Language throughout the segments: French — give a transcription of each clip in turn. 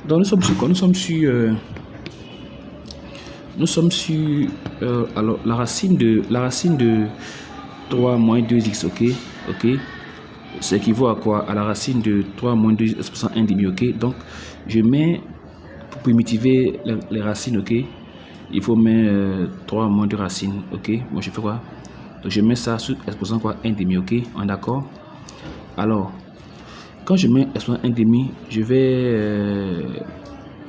Donc nous sommes sur quoi? Nous sommes sur alors la racine de 3 moins 2x, ok, c'est équivaut à quoi? À la racine de 3 moins 2 exposant 1 demi, ok. Donc je mets, pour primitiver les racines, ok, il faut mettre 3 moins 2 racines, ok. Moi je fais quoi? Donc je mets ça sous exposant quoi? 1 demi, ok, on est d'accord? Alors quand je mets exposant 1 demi, je vais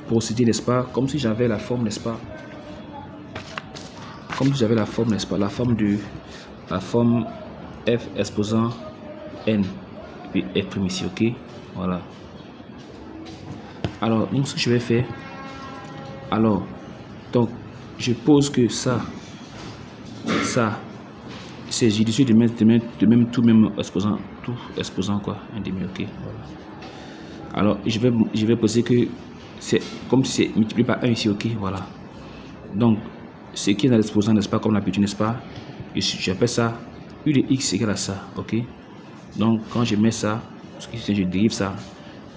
procéder, n'est-ce pas, comme si j'avais la forme, n'est-ce pas, comme si j'avais la forme, n'est-ce pas, la forme f exposant n et puis f' ici, ok, voilà. Alors donc ce que je vais faire, alors donc je pose que ça c'est judicieux de mettre tout exposant quoi, un demi, ok, voilà. Alors je vais poser que c'est comme si c'est multiplié par 1 ici, ok, voilà. Donc ce qui est dans l'exposant, n'est-ce pas, comme l'habitude, n'est-ce pas, j'appelle ça u de x égale à ça, ok. Donc quand je mets ça, je dérive ça,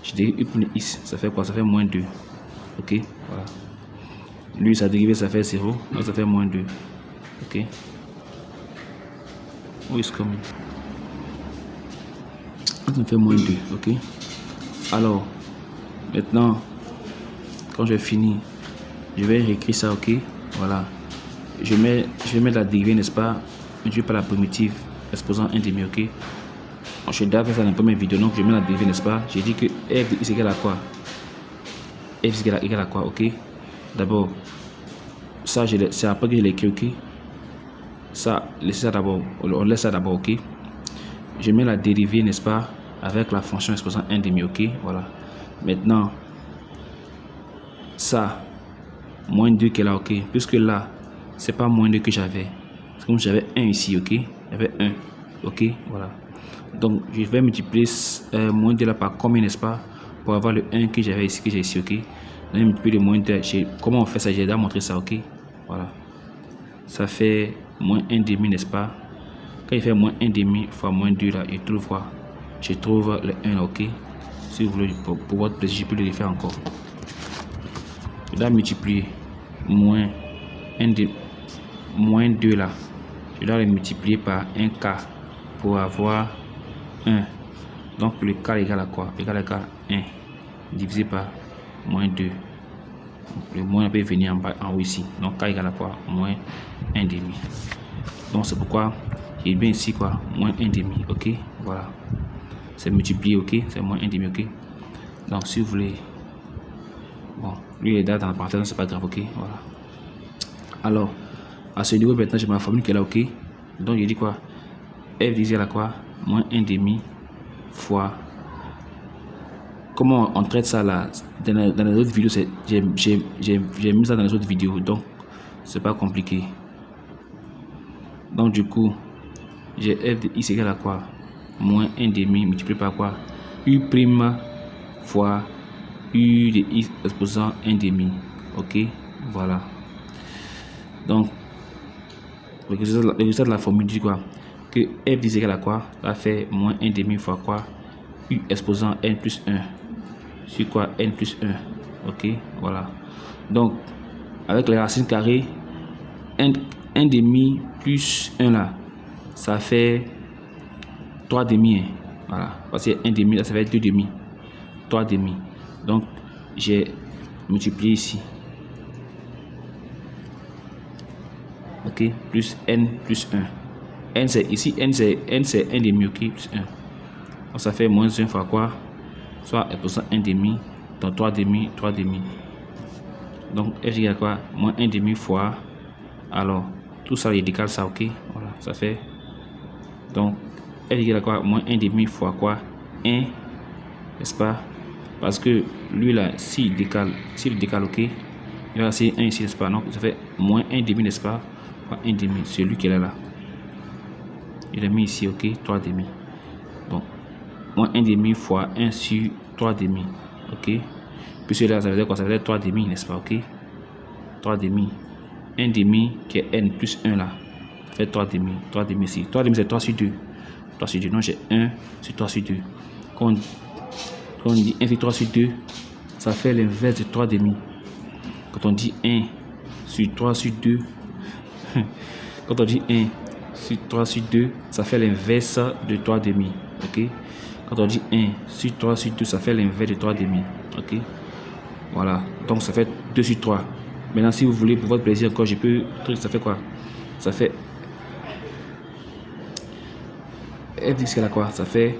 je dérive u de x, ça fait quoi? Ça fait moins 2, ok, voilà. Lui sa dérivée ça fait 0, donc ça fait moins 2, ok. Où est-ce que ça fait moins 2, ok. Alors maintenant quand j'ai fini, je vais réécrire ça, ok, voilà. Je vais mettre la dérivée, n'est-ce pas, je par la primitive exposant 1 demi, ok. Je suis déjà fait ça dans la première vidéo, donc je mets la dérivée, n'est-ce pas. J'ai dit que f de x égale à quoi? F égale à quoi, ok. D'abord ça c'est après que je l'ai écrit, ok. Ça, laissez ça d'abord, on laisse ça d'abord, ok. Je mets la dérivée, n'est-ce pas, avec la fonction exposant 1 demi, ok, voilà. Maintenant ça moins 2 qui est là, ok, puisque là c'est pas moins 2 que j'avais, c'est comme j'avais 1 ici, ok, j'avais 1, ok, voilà. Donc je vais multiplier moins 2 là par combien, n'est-ce pas, pour avoir le 1 que j'avais ici, ok. On va multiplier le moins 2, comment on fait ça, j'ai déjà montré ça, ok, voilà. Ça fait moins 1 demi, n'est-ce pas. Quand il fait moins 1 demi fois moins 2 là, je trouve le 1 là, ok. Si vous voulez, pour votre plaisir, je peux le refaire encore. Je dois multiplier moins 2 là, je dois le multiplier par 1 k pour avoir 1. Donc le k égale à quoi? Égale à 1 divisé par moins 2. Le moins peut venir en bas, en haut ici. Donc k égale à quoi? Moins 1 demi. Donc c'est pourquoi j'ai bien ici quoi? Moins 1 demi, ok, voilà. C'est multiplié, ok, c'est moins 1 demi, ok. Donc si vous voulez, bon, lui est dans la parenthèse, c'est pas grave, ok, voilà. Alors à ce niveau maintenant j'ai ma formule qui est là, ok. Donc j'ai dit quoi? F divisé à quoi? Moins 1 demi fois, comment on traite ça là dans les autres vidéos, j'ai mis ça dans les autres vidéos, donc c'est pas compliqué. Donc du coup j'ai f de x égale à quoi? Moins 1 demi multiplié par quoi? U prime fois u de x exposant 1 demi, ok, voilà. Donc le résultat de la formule dit quoi? Que f de x égale à quoi? Ça fait moins 1 demi fois quoi? U exposant n plus 1 sur quoi? N plus 1, ok, voilà. Donc avec les racines carrées, 1 demi plus 1 là, ça fait 3 demi, hein, voilà, parce que 1 demi là ça fait 2 demi, 3 demi. Donc j'ai multiplié ici, ok, plus n plus 1. N c'est ici, n c'est 1 demi, ok, plus 1. Donc ça fait moins 1 fois quoi? Soit exposant 1 demi, donc 3 demi, 3 demi. Donc f égale quoi? Moins 1 demi fois, alors tout ça il décale ça, ok, voilà, ça fait, donc f égale quoi? Moins 1 demi fois quoi? 1, n'est-ce pas, parce que lui là, s'il décale, ok, il va rester 1 ici, n'est-ce pas, donc ça fait moins 1 demi, n'est-ce pas, fois 1 demi, c'est lui qui est là, il a mis ici, ok, 3 demi. Donc moins 1 demi fois 1 sur 3 demi, ok, puisque là ça veut dire quoi? Ça veut dire 3 demi, n'est-ce pas, ok, 3 demi, 1 demi qui est n plus 1 là, ça fait 3 demi, 3 demi ici, 3 demi c'est 3 sur 2, 3 sur 2, donc j'ai 1 sur 3 sur 2. Quand on dit 1 sur 3 sur 2, ça fait l'inverse de 3 demi. Quand on dit 1 sur 3 sur 2, quand on dit 1 sur 3 sur 2, ça fait l'inverse de 3 demi. Ok? Quand on dit 1 sur 3 sur 2, ça fait l'inverse de 3 demi. Ok? Voilà. Donc ça fait 2 sur 3. Maintenant, si vous voulez, pour votre plaisir encore, je peux... Ça fait quoi? Ça fait... F d'x égale à quoi? Ça fait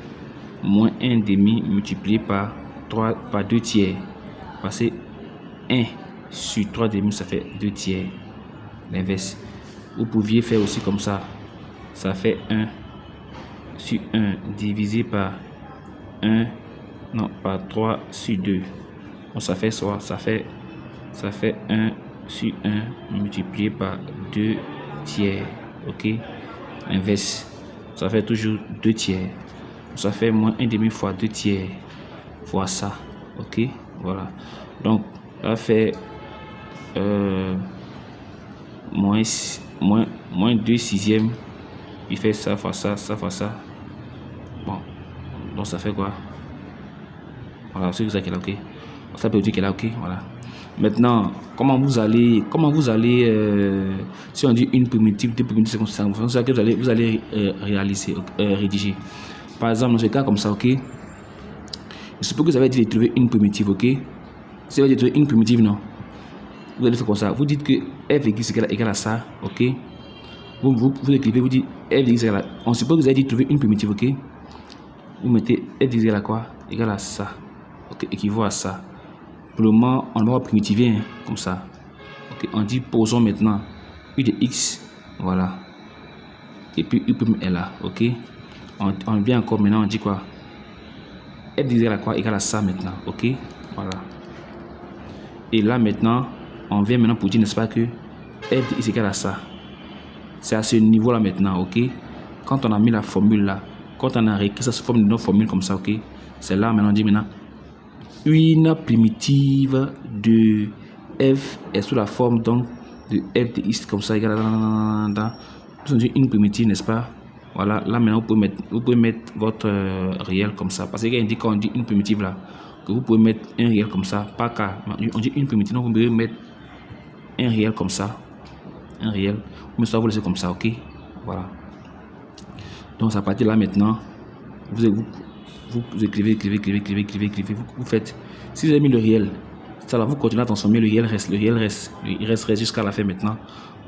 moins 1 demi multiplié par 3 par 2 tiers. Parce que 1 sur 3 demi, ça fait 2 tiers. L'inverse. Vous pouviez faire aussi comme ça. Ça fait 1 sur 1 divisé par 1, non, par 3 sur 2. Donc ça fait soit, ça fait 1 sur 1 multiplié par 2 tiers. Ok? Inverse. Ça fait toujours 2 tiers. Ça fait moins 1 demi fois 2 tiers fois ça. Ok? Voilà. Donc, ça fait moins 2 sixièmes. Il fait ça fois ça, ça fois ça. Bon. Donc, ça fait quoi? Voilà, c'est ça qu'elle a, ok. Ça peut dire qu'elle a, ok. Voilà. Maintenant, comment vous allez si on dit une primitive, deux primitives, c'est ça que vous allez réaliser, rédiger. Par exemple, dans ce cas comme ça, ok. Je suppose que vous avez dit de trouver une primitive, ok. Si vous avez dit de trouver une primitive, non. Vous allez faire comme ça. Vous dites que f égale à ça, ok. Vous écrivez, vous dites f égale à... On suppose que vous avez dit de trouver une primitive, ok. Vous mettez f égale à quoi? Égale à ça. Ok, équivaut à ça. Pour le moment, on va primitiver, hein, comme ça. Ok, on dit posons maintenant u de x, voilà. Et puis u' est là, ok. On vient encore maintenant, on dit quoi? F égale à quoi? Égale à ça maintenant, ok. Voilà. Et là maintenant, on vient maintenant pour dire, n'est-ce pas, que f de x égale à ça. C'est à ce niveau-là maintenant, ok. Quand on a mis la formule là, quand on a réécrit ça sous forme de notre formule comme ça, ok. C'est là maintenant, on dit maintenant. Une primitive de f est sous la forme donc de f de x comme ça égale à une primitive, n'est-ce pas? Voilà, là maintenant vous pouvez mettre votre réel comme ça, parce qu'il indique quand on dit une primitive là que vous pouvez mettre un réel comme ça, pas cas. On dit une primitive, donc vous pouvez mettre un réel comme ça, un réel, mais ça vous laissez comme ça, ok? Voilà. Donc à partir de là maintenant, vous écrivez, vous faites. Si vous avez mis le réel, ça là, vous continuez à transformer, le réel reste jusqu'à la fin maintenant.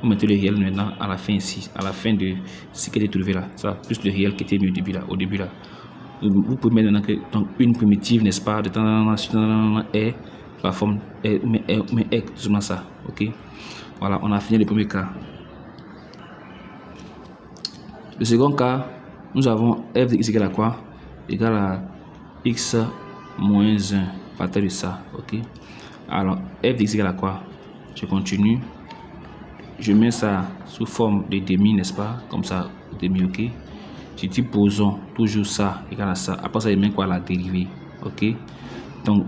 Vous mettez le réel maintenant à la fin ici, à la fin de ce qui est trouvé là. Ça, plus le réel qui était mis au début là. Vous pouvez mettre maintenant que donc une primitive, n'est-ce pas, de temps est la forme mais est seulement ça, ok. Voilà, on a fini le premier cas. Le second cas, nous avons f de x égale à quoi? Égale à x moins 1 partage de ça, ok. Alors f de x égale à quoi? Je continue, je mets ça sous forme de demi, n'est-ce pas, comme ça, demi, ok. Je dis posons toujours ça égale à ça. Après ça, je mets quoi? La dérivée, ok. Donc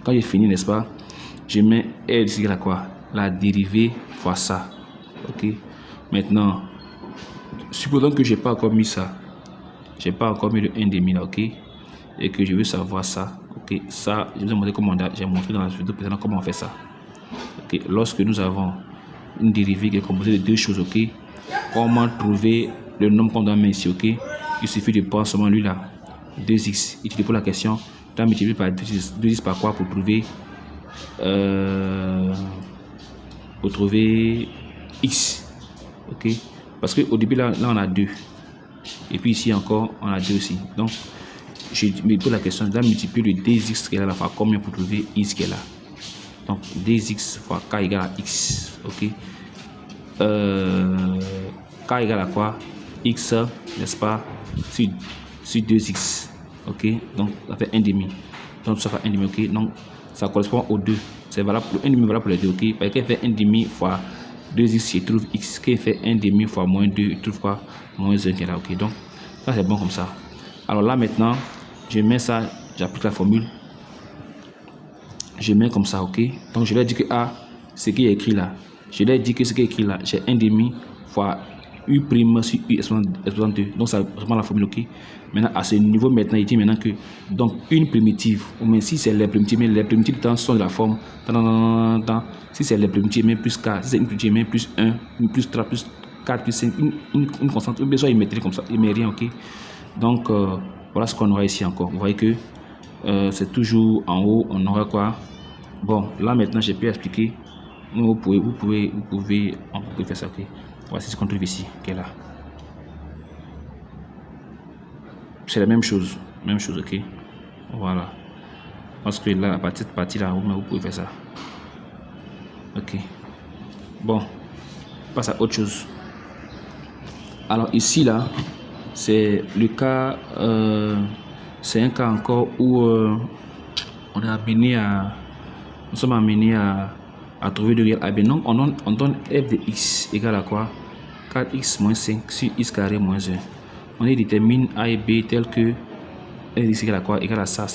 quand j'ai fini, n'est-ce pas, je mets f de x égale à quoi? La dérivée fois ça, ok. Maintenant, supposons que j'ai pas encore mis ça, j'ai pas encore mis le 1 demi là, ok, et que je veux savoir ça, ok. Ça, je vous ai montré comment j'ai montré dans la vidéo précédente comment on fait ça, ok. Lorsque nous avons une dérivée qui est composée de deux choses, ok, comment trouver le nombre qu'on doit mettre ici, ok. Il suffit de prendre seulement lui là, 2x, et tu te poses la question, tu as multiplié par 2x par quoi pour trouver x, ok. Parce qu'au début là on a 2, et puis ici encore on a 2 aussi. Donc je me pose la question, je dois multiplier le 2x qui est là par combien pour trouver x qui est là. Donc 2x fois k égale à x, ok. K égale à quoi? X, n'est-ce pas, sur 2x, ok. Donc ça fait 1 demi, donc ça fait 1 demi, ok. Donc ça correspond aux 2, c'est valable pour 1 demi, valable pour les deux, ok. Parce qu'elle fait 1 demi fois 2x, je trouve x, qui fait 1 demi fois moins 2, je trouve quoi? Moins 1 qui est là, ok. Donc ça c'est bon comme ça. Alors là maintenant, je mets ça, j'applique la formule, je mets comme ça, ok. Donc je leur dis que A, ce qui est écrit là, je leur dis que ce qui est écrit là, j'ai 1 demi fois U' sur U exposant 2. Donc, ça reprend la formule, ok. Maintenant, à ce niveau, maintenant, il dit maintenant que, donc, une primitive, ou même si c'est les primitives, mais les primitives sont de la forme, si c'est les primitives, mais plus 4, si c'est une primitive, mais plus 1, plus 3, plus 4, plus 5, une constante, ou bien soit il met comme ça, il met rien, ok. Donc, voilà ce qu'on aura ici encore. Vous voyez que c'est toujours en haut, on aura quoi? Bon, là maintenant, j'ai pu expliquer. Vous pouvez faire ça, ok. Voici ce qu'on trouve ici, qui est là. C'est la même chose, ok. Voilà. Parce que là, à partir de cette partie-là, vous pouvez faire ça. Ok. Bon, on passe à autre chose. Alors ici, là, c'est le cas, c'est un cas encore où on est amené à, nous sommes amenés à trouver de réel AB. Donc, on donne f de x égale à quoi? 4x moins 5 sur x carré moins 1. On détermine a et b tel que f de x égale à quoi? Égale à ça,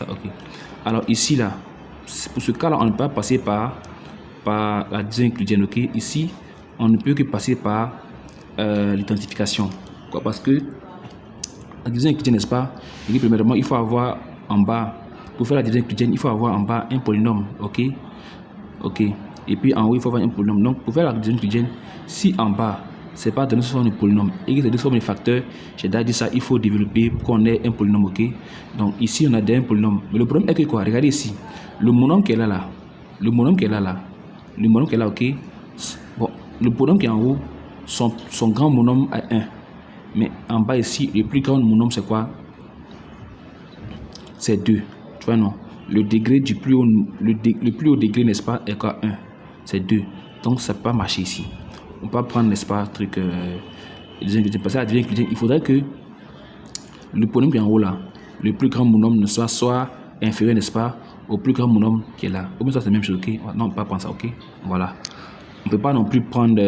ok. Alors ici, là, pour ce cas-là, on ne peut pas passer par la division euclidienne, ok. Ici, on ne peut que passer par l'identification. Pourquoi? Parce que la division euclidienne, n'est-ce pas? Et premièrement, il faut avoir en bas, pour faire la division euclidienne, il faut avoir en bas un polynôme, ok. Ok. Et puis en haut, il faut avoir un polynôme. Donc, pour faire la division euclidienne, si en bas, c'est pas donné sous forme de polynôme et que c'est donné sous forme de facteur, j'ai déjà dit ça, il faut développer pour qu'on ait un polynôme, ok. Donc ici, on a un polynôme. Mais le problème est que quoi? Regardez ici. Le monôme qui est là, le monôme qui est là, ok. Bon, le polynôme qui est en haut, son grand monôme est 1. Mais en bas ici, le plus grand monôme, c'est quoi? C'est 2. Tu vois, non? Le degré du plus haut, le plus haut degré, n'est-ce pas, est quoi? 1. C'est 2. Donc, ça ne peut pas marcher ici. On peut pas prendre, n'est-ce pas, truc. Parce qu'à la division euclidienne, il faudrait que le polynôme qui est en haut là, le plus grand monôme ne soit inférieur, n'est-ce pas, au plus grand monôme qui est là. Ou bien ça, c'est la même chose, ok? Non, on ne peut pas prendre ça, ok? Voilà. On ne peut pas non plus prendre.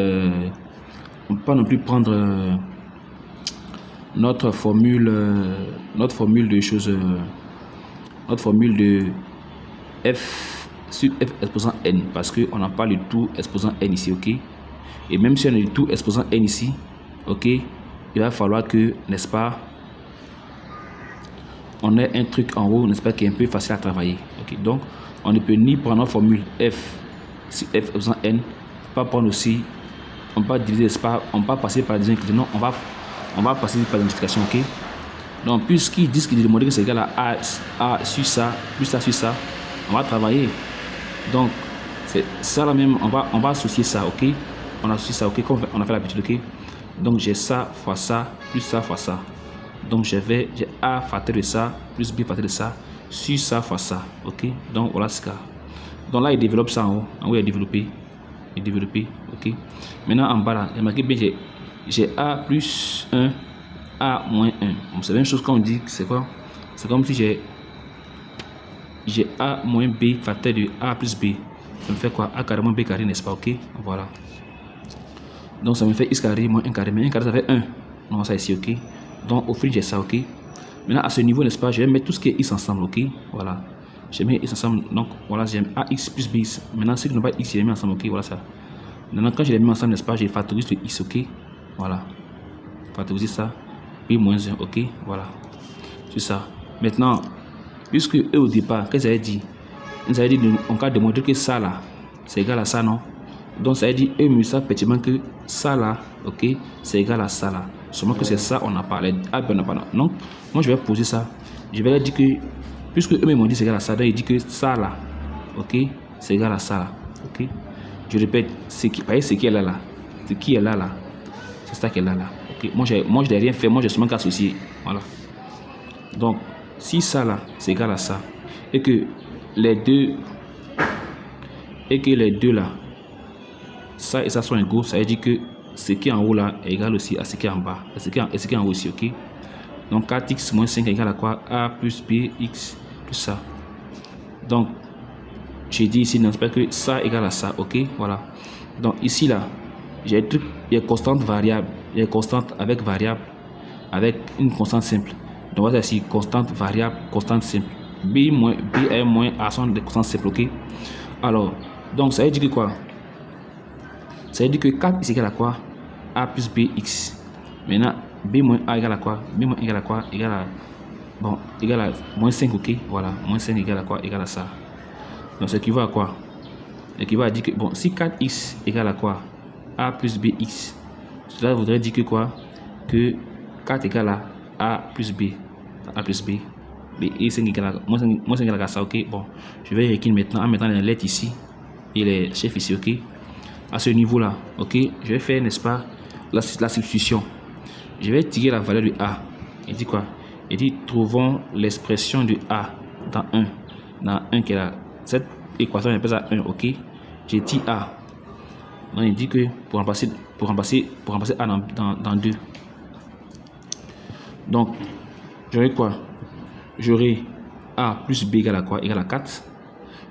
Notre formule de choses, notre formule de f sur f exposant n, parce qu'on n'a pas le tout exposant n ici, ok. Et même si on a le tout exposant n ici, ok, il va falloir que, n'est-ce pas, on ait un truc en haut, n'est-ce pas, qui est un peu facile à travailler, ok. Donc on ne peut ni prendre notre formule f sur f exposant n, pas prendre aussi, on ne peut pas diviser, n'est-ce pas, on ne peut pas passer par la division euclidienne, non, on va passer par l'identification, ok. Donc, puisqu'ils disent qu'il est demandé que c'est égal à A sur ça, plus ça sur ça, on va travailler. Donc, c'est ça là même, on va associer ça, ok. On associe ça, ok, comme on a fait l'habitude, ok. Donc, j'ai ça fois ça, plus ça fois ça. Donc, j'ai A facteur de ça, plus B facteur de ça, sur ça fois ça, ok. Donc, voilà ce cas. Donc là, il développe ça en haut. En haut, il est développé. Ok. Maintenant, en bas là, remarquez bien, j'ai A plus 1, A moins 1. C'est la même chose qu'on dit, c'est quoi? C'est comme si j'ai A moins B facteur de A plus B. Ça me fait quoi? A carré moins B carré, n'est-ce pas? Ok, voilà. Donc ça me fait X carré moins 1 carré. Mais 1 carré, ça fait 1. Donc ça ici, ok. Donc au fil, j'ai ça, ok. Maintenant, à ce niveau, n'est-ce pas? Je vais mettre tout ce qui est X ensemble, ok. Voilà. Je mets X ensemble. Donc voilà, j'ai AX plus BX. Maintenant, ce qui n'est pas X, je les mets ensemble, ok. Voilà ça. Maintenant, quand je les mets ensemble, n'est-ce pas? Je factorise le X, ok. Voilà. Factoriser ça. P moins 1, ok. Voilà. C'est ça. Maintenant, puisque eux au départ, qu'est-ce qu'ils avaient dit? Ils avaient dit, on va démontrer que ça là, c'est égal à ça, non? Donc ça veut dire, eux me savent effectivement que ça là, ok, c'est égal à ça là. Seulement que c'est ça, on n'a pas. On n'a pas. Donc, moi je vais poser ça. Je vais leur dire que, puisque eux m'ont dit c'est égal à ça, donc ils disent que ça là, ok, c'est égal à ça là, ok. Je répète, c'est qui est là là. C'est qui est là là. C'est ça qui est là là. Ok. Moi je n'ai rien fait, moi j'ai seulement qu'associer. Voilà. Donc, si ça là, c'est égal à ça, et que les deux là, ça et ça sont égaux, ça veut dire que ce qui est en haut là est égal aussi à ce qui est en bas, et ce qui est en haut aussi, ok. Donc 4x moins 5 est égal à quoi? A plus bx plus ça. Donc j'ai dit ici, n'espère que ça égale à ça, ok. Voilà. Donc ici là, j'ai un truc, il y a constante variable, il y a constante avec variable, avec une constante simple. Donc voilà ici, constante variable, constante simple. B est moins A sont des constantes simples, ok. Alors, donc ça veut dire que quoi? Ça veut dire que 4 est égal à quoi? A plus BX. Maintenant, B moins A égale à quoi? B moins A égale à quoi? Égale à, bon, égale à moins 5, ok? Voilà, moins 5 égale à quoi? Égale à ça. Donc, ce qui va à quoi? Ce qui va dire que, bon, si 4x égale à quoi? A plus BX. Cela voudrait dire que quoi? Que 4 égale à A plus B. A plus B. B et 5 égale à, moins 5 égale à ça, ok? Bon, je vais écrire maintenant en mettant les lettres ici et les chefs ici, ok? À ce niveau-là, ok? Je vais faire, n'est-ce pas, la substitution. Je vais tirer la valeur de A. Il dit quoi? Il dit trouvons l'expression de A dans 1. Dans 1 qui est là. Cette équation, on appelle ça 1, ok? J'ai dit A. Donc il dit que pour remplacer A dans 2. Donc, j'aurai quoi? J'aurai A plus B égale à quoi? Égale à 4.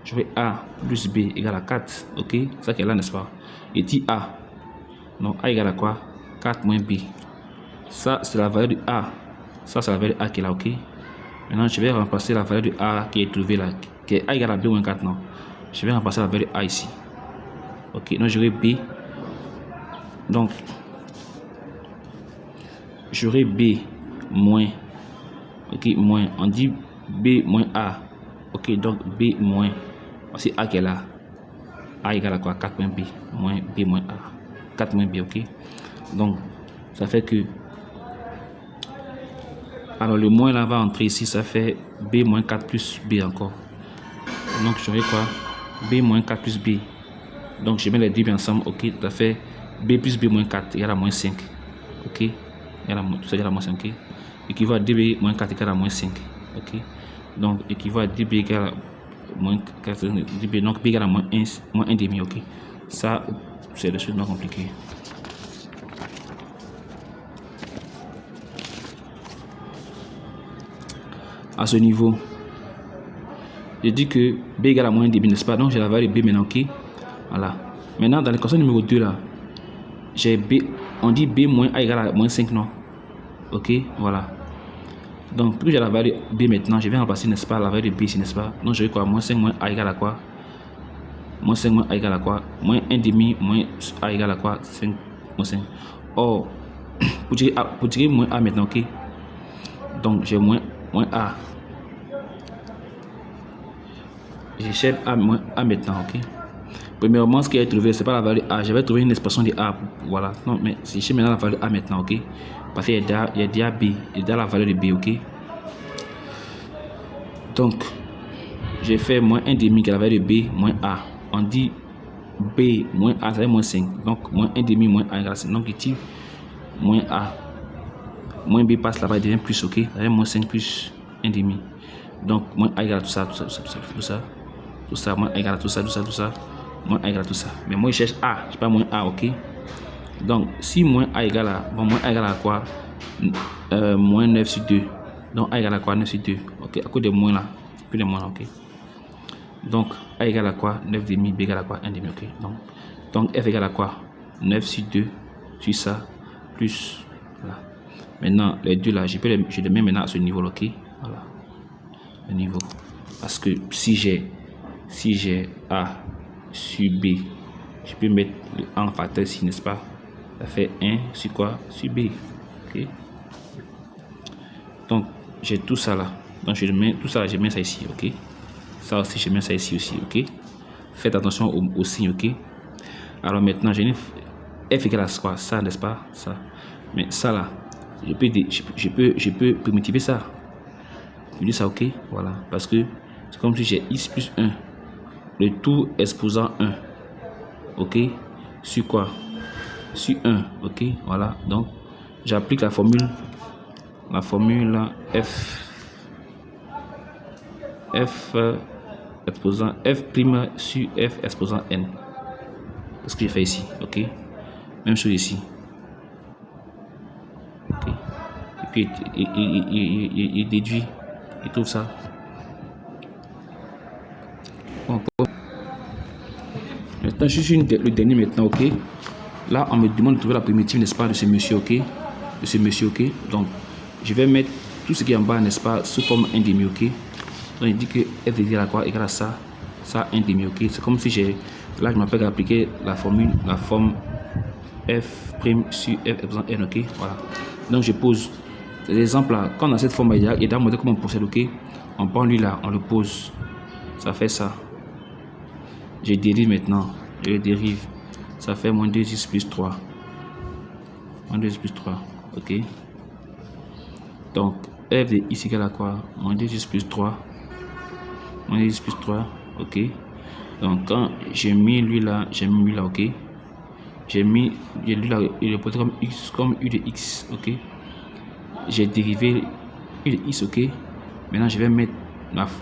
J'aurai A plus B égale à 4. Ok? Ça qui est là, n'est-ce pas? Et dit A. Donc A égale à quoi? 4 moins B. Ça, c'est la valeur de A. Ça, c'est la valeur de A qui est là, ok? Maintenant, je vais remplacer la valeur de A qui est trouvée là. Qui est A égale à B moins 4, non? Je vais remplacer la valeur de A ici. Ok, donc j'aurai B. Donc, j'aurai B moins. Ok, moins. On dit B moins A. Ok, donc B moins. C'est A qui est là. A égale à quoi? 4 moins B. Moins B moins A. 4 moins B, ok? Donc, ça fait que... Alors, le moins là va entrer ici. Ça fait B moins 4 plus B encore. Donc, j'aurai quoi? B moins 4 plus B. Donc, je mets les deux ensemble. Ok, ça fait B plus B moins 4 égale à moins 5. Ok? Tout ça égale à moins 5. Ok? Équivaut à DB moins 4 égale à moins 5. Ok? Donc, équivaut à DB égale à moins 4. DB, donc B égale à moins 1 demi. Ok? Ça, c'est des choses non compliquées. À ce niveau, je dis que B égale à moins 1 demi, n'est-ce pas? Donc, j'ai la valeur de B maintenant. Ok? Voilà. Maintenant, dans l'équation numéro 2, là, j'ai B, on dit B moins A égale à moins 5, non? Ok, voilà. Donc, plus j'ai la valeur de B maintenant, je vais remplacer, n'est-ce pas, la valeur de B ici, n'est-ce pas? Donc, je vais quoi? Moins 5 moins A égale à quoi? Moins 5 moins A égale à quoi? Moins 1 demi moins A égale à quoi? 5 moins 5. Or, pour tirer moins A maintenant, ok? Donc, j'ai moins A. Je cherche A moins A maintenant, ok? Premièrement, ce qui est trouvé, c'est pas la valeur A. Je vais trouver une expression de A. Voilà. Non, mais je cherche maintenant la valeur A maintenant, ok? Parce qu'il y a déjà B. Il y a déjà la valeur de B, ok? Donc, j'ai fait moins 1 demi qui est la valeur de B moins A. On dit B moins A, ça fait moins 5. Donc, moins 1 demi moins A égale à 5. Donc, ici, moins A. Moins B passe là-bas, il devient plus, ok? Ça fait moins 5 plus 1 demi. Donc, moins A égale à tout ça, tout ça, tout ça, tout ça, tout ça. Tout ça, moins A égale à tout ça, tout ça, tout ça. Moins A égale à tout ça. Mais moi, je cherche A. Je ne sais pas moins A, ok? Donc, si moins A égale à... Bon, moins A égale à quoi? Moins 9 sur 2. Donc, A égale à quoi? 9 sur 2. Ok, à cause des moins là. Plus de moins là, ok? Donc, A égale à quoi? 9 demi. B égale à quoi? 1 demi, ok? Donc F égale à quoi? 9 sur 2 sur ça. Plus... Voilà. Maintenant, les deux là, je les mets maintenant à ce niveau, ok? Voilà. Le niveau. Parce que si j'ai A sur B, je peux mettre le A en facteur ici, n'est-ce pas? Ça fait 1 sur quoi? Sur B. Ok? Donc, j'ai tout ça là. Donc, je mets tout ça là, je mets ça ici, ok? Ça aussi, je mets ça ici aussi, ok? Faites attention au signe, ok? Alors maintenant, j'ai une F égale à quoi? Ça, n'est-ce pas? Ça. Mais ça là, je peux primitiver ça. Je dis ça, ok? Voilà. Parce que c'est comme si j'ai X plus 1. Le tout exposant 1. Ok? Sur quoi? Sur 1. Ok? Voilà. Donc, j'applique la formule. La formule F exposant F prime sur F exposant N. C'est ce que j'ai fait ici. Ok? Même chose ici. Ok? Et puis, il déduit. Il trouve ça. Bon, maintenant, je suis le dernier maintenant, ok? Là, on me demande de trouver la primitive, n'est-ce pas, de ce monsieur, ok? De ce monsieur, ok? Donc, je vais mettre tout ce qui est en bas, n'est-ce pas, sous forme 1 demi, ok? Donc, il dit que F égale à quoi? Égale à ça, ça 1 demi, ok? C'est comme si j'ai... Là, je m'appelle à appliquer la forme f' sur f épsilon n, ok, voilà. Donc je pose l'exemple là, quand on a cette forme, il y a montré comment on procède, ok. On prend lui là, on le pose, ça fait ça. Je dérive maintenant, je le dérive, ça fait moins 2x plus 3. Moins 2x plus 3, ok. Donc f de x égale à quoi? Moins 2x plus 3. Moins 2x plus 3, ok. Donc quand j'ai mis lui là, ok. J'ai mis lui là, il est posé comme x, comme u de x, ok. J'ai dérivé u de x, ok. Maintenant je vais mettre,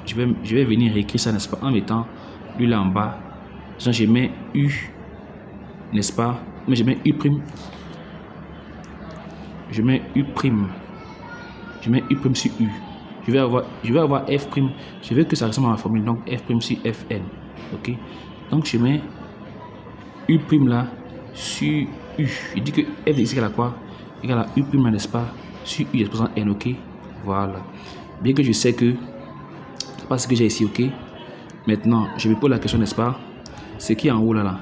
je vais venir écrire ça, n'est-ce pas, en mettant lui là en bas. Donc je mets u, n'est-ce pas, mais je mets u prime. Je mets u prime. Je mets u prime sur u. Je vais avoir f prime. Je veux que ça ressemble à ma formule, donc f prime sur fn, ok. Donc je mets u prime là sur u. Je dis que f de x égale à quoi? Égale à u prime, n'est-ce pas, sur u exposant n, ok. Voilà. Bien que je sais que c'est pas ce que j'ai ici, ok. Maintenant, je me pose la question, n'est-ce pas, ce qui est en haut là,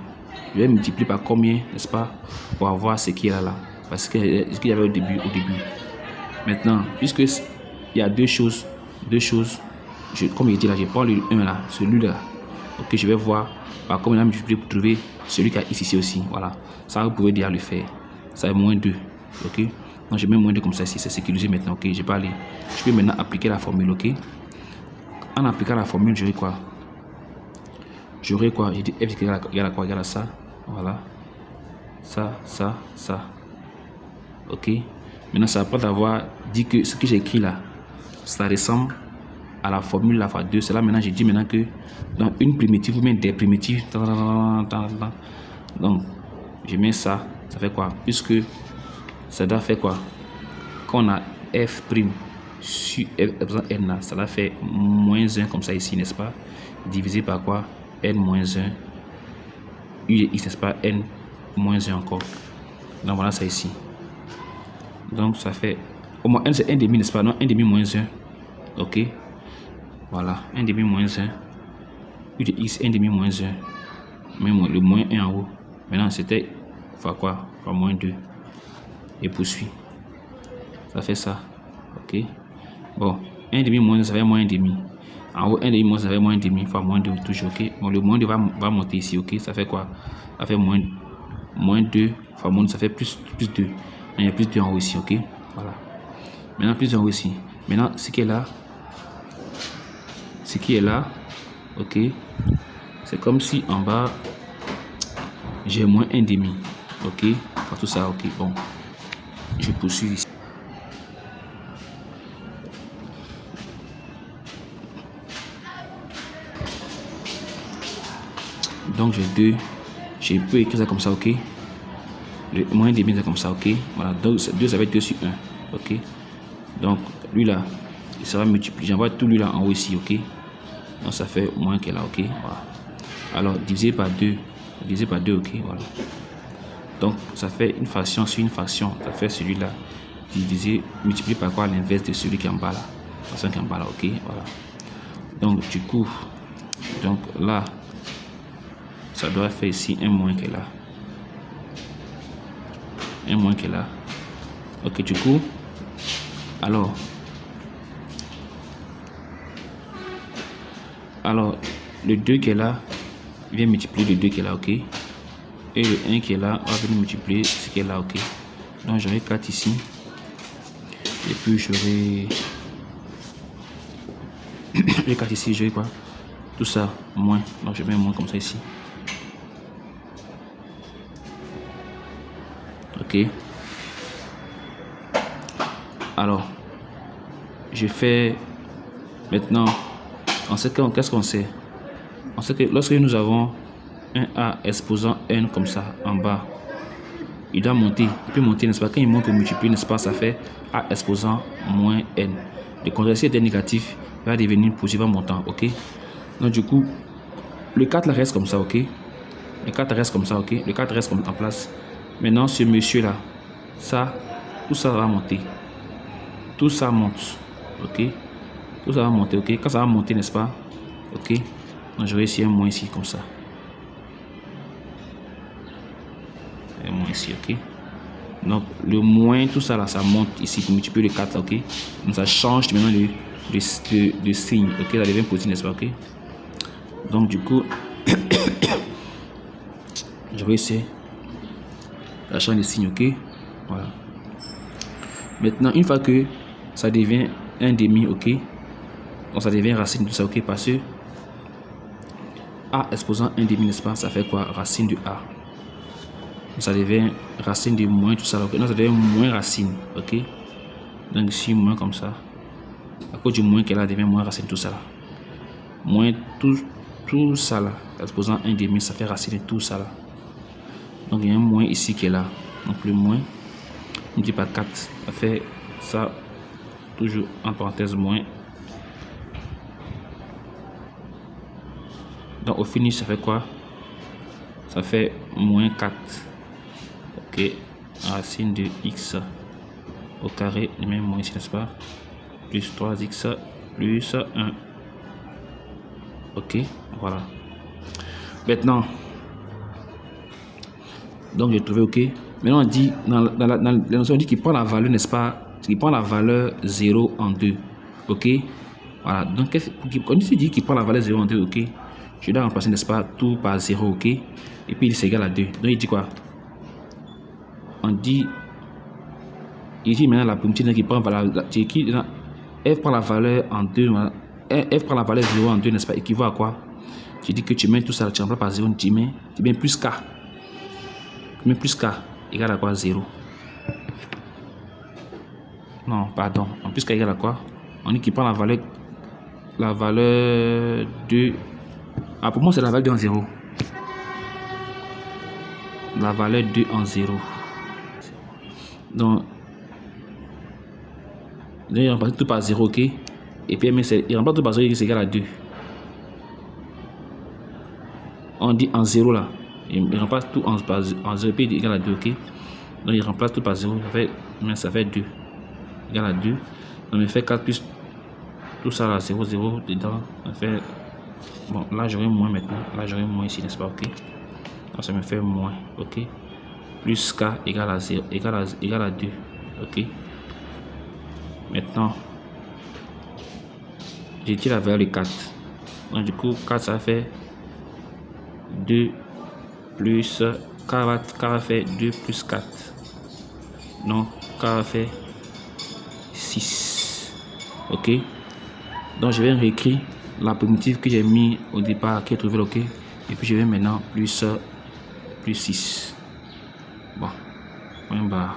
je vais multiplier par combien, n'est-ce pas, pour avoir ce qui est là, parce que ce qu'il y avait au début. Maintenant, puisque il y a deux choses, comme je dis là, je prends le 1 là, celui-là, ok, je vais voir par combien je multiplier pour trouver celui qui a ici aussi, voilà. Ça, vous pouvez déjà le faire. Ça est moins 2, ok. Donc je mets moins 2 comme ça ici, c'est sécurisé maintenant, ok. Je peux maintenant appliquer la formule, ok. En appliquant la formule, j'aurai quoi? J'ai dit f égale à quoi? Égale à ça, voilà. Ça. Ok. Maintenant, ça après avoir dit que ce que j'ai écrit là, ça ressemble à la formule la fois 2. C'est là maintenant, j'ai dit maintenant que dans une primitive ou bien des primitives, donc je mets ça, ça fait quoi? Puisque ça doit faire quoi? Quand on a f' sur f épsilon n là, ça doit faire moins 1 comme ça ici, n'est-ce pas? Divisé par quoi? N moins 1, u de x, n'est-ce pas? N moins 1 encore. Donc voilà ça ici. Donc ça fait au moins n, c'est 1 demi, n'est-ce pas? Non, 1 demi moins 1, ok. Voilà, 1 demi moins 1, u de x, 1 demi moins 1, même le moins 1 en haut. Maintenant c'était fois quoi? Fois moins 2. Et poursuit. Ça fait ça, ok. Bon, 1 demi moins 1, ça fait moins 1 demi. En haut, 1 demi moins 1, ça fait moins 1 demi, fois moins 2 toujours, ok. Bon, le moins 2 va monter ici, ok. Ça fait quoi? Ça fait moins 2 fois moins 2, ça fait plus 2. Il y a plus 2 en haut ici, ok. Voilà. Maintenant, plus 2 en haut ici. Maintenant, ce qui est là, ok. C'est comme si en bas, j'ai moins 1 demi, ok. Pour tout ça, ok. Bon, je poursuis ici. Donc je peux écrire ça comme ça, ok. Le moins demi c'est comme ça, ok. Voilà, donc 2 ça va être 2 sur 1, ok. Donc lui là, il sera multiplié. J'envoie tout lui là en haut ici, ok. Donc ça fait moins que là, ok. Voilà. Alors divisé par 2, ok. Voilà. Donc ça fait une fraction sur une fraction. Ça fait celui-là divisé, multiplié par quoi? L'inverse de celui qui est en bas là. La fraction qui est en bas là, ok. Voilà. Donc du coup, donc là, ça doit faire ici un moins que là. Un moins que là. Ok, du coup, alors le 2 qui est là vient multiplier le 2 qui est là, ok. Et le 1 qui est là va venir multiplier ce qui est là, ok. Donc j'aurai 4 ici. Et puis j'aurai 4 ici, j'aurai quoi? Tout ça, moins. Donc je mets moins comme ça ici. Ok. Alors, je fais maintenant, qu'est-ce qu'on sait? On sait que lorsque nous avons un A exposant n comme ça en bas, il doit monter, il peut monter, n'est-ce pas? Quand il monte au multiplier, n'est-ce pas, ça fait A exposant moins n. Le contraire, si était négatif, il va devenir positif en montant, ok? Donc du coup, le 4 là reste comme ça, ok? Le 4 reste comme ça, ok? Le 4 reste comme en place. Maintenant, ce monsieur là, ça, tout ça va monter. Tout ça monte, ok? Tout ça va monter, ok? Quand ça va monter, n'est-ce pas? Ok? Donc je vais essayer un moins ici, comme ça. Et moins. ici, ok. Donc le moins, tout ça là, ça monte ici pour multiplier le 4, ok. Donc ça change maintenant de signe, ok. Ça devient positif, n'est-ce pas, ok. Donc du coup, je vais essayer de changer de signe, ok. Voilà. Maintenant, une fois que ça devient un demi, ok. Donc ça devient racine de tout ça, ok. Parce que A exposant un demi, n'est-ce pas, ça fait quoi? Racine de A. Ça devient racine de moins tout ça, ok. Non, ça devient moins racine, ok. Donc ici, moins comme ça. À cause du moins qu'elle a, devient moins racine tout ça là. Moins tout ça là, exposant un demi, ça fait racine de tout ça là. Donc il y a un moins ici qui est là. Donc le moins, on dit pas 4, ça fait ça, toujours en parenthèse moins. Donc au finish, ça fait quoi? Ça fait moins 4. Ok, racine de x au carré, le même moins ici, n'est-ce pas? Plus 3x plus 1. Ok, voilà. Maintenant, donc j'ai trouvé ok. Maintenant on dit, dans la notion, on dit qu'il prend la valeur, n'est-ce pas? Il prend la valeur 0 en 2. Ok, voilà. Donc quand il dit qu'il prend la valeur 0 en 2, ok, je dois remplacer, n'est-ce pas, tout par 0, ok, et puis il c'est égal à 2. Donc il dit quoi? On dit, il dit maintenant la primitive qui prend f prend la valeur en 2, f prend la valeur 0 en 2, n'est-ce pas, équivaut à quoi? Tu dis que tu mets tout ça, tu remplaces par 0, tu mets plus k. Tu mets plus k égale à quoi? 0. Non, pardon. En plus k égale à quoi? On dit qu'il prend la valeur 2. Ah, pour moi, c'est la valeur 2 en 0. La valeur 2 en 0. Donc, il remplace tout par 0, ok? Et puis, il remplace tout par 0, c'est égal à 2. On dit en 0 là. Il remplace tout en 0, puis il est égal à 2, ok? Donc, il remplace tout par 0, ça fait 2. Égal à 2. Donc, il fait 4 plus tout ça là, 0, 0 dedans. Ça fait. Bon, là, j'aurai moins maintenant. Là, j'aurai moins ici, n'est-ce pas, ok? Donc, ça me fait moins, ok? Plus k égale à 0, égale à 2, ok? Maintenant, j'ai tiré la valeur de 4. Donc, du coup, 4, ça fait 2 plus k va faire 2 plus 4. Donc, k va faire 6. Ok? Donc, je vais réécrire la primitive que j'ai mis au départ, qui est trouvée, ok? Et puis, je vais maintenant plus 6. Bon, point barre.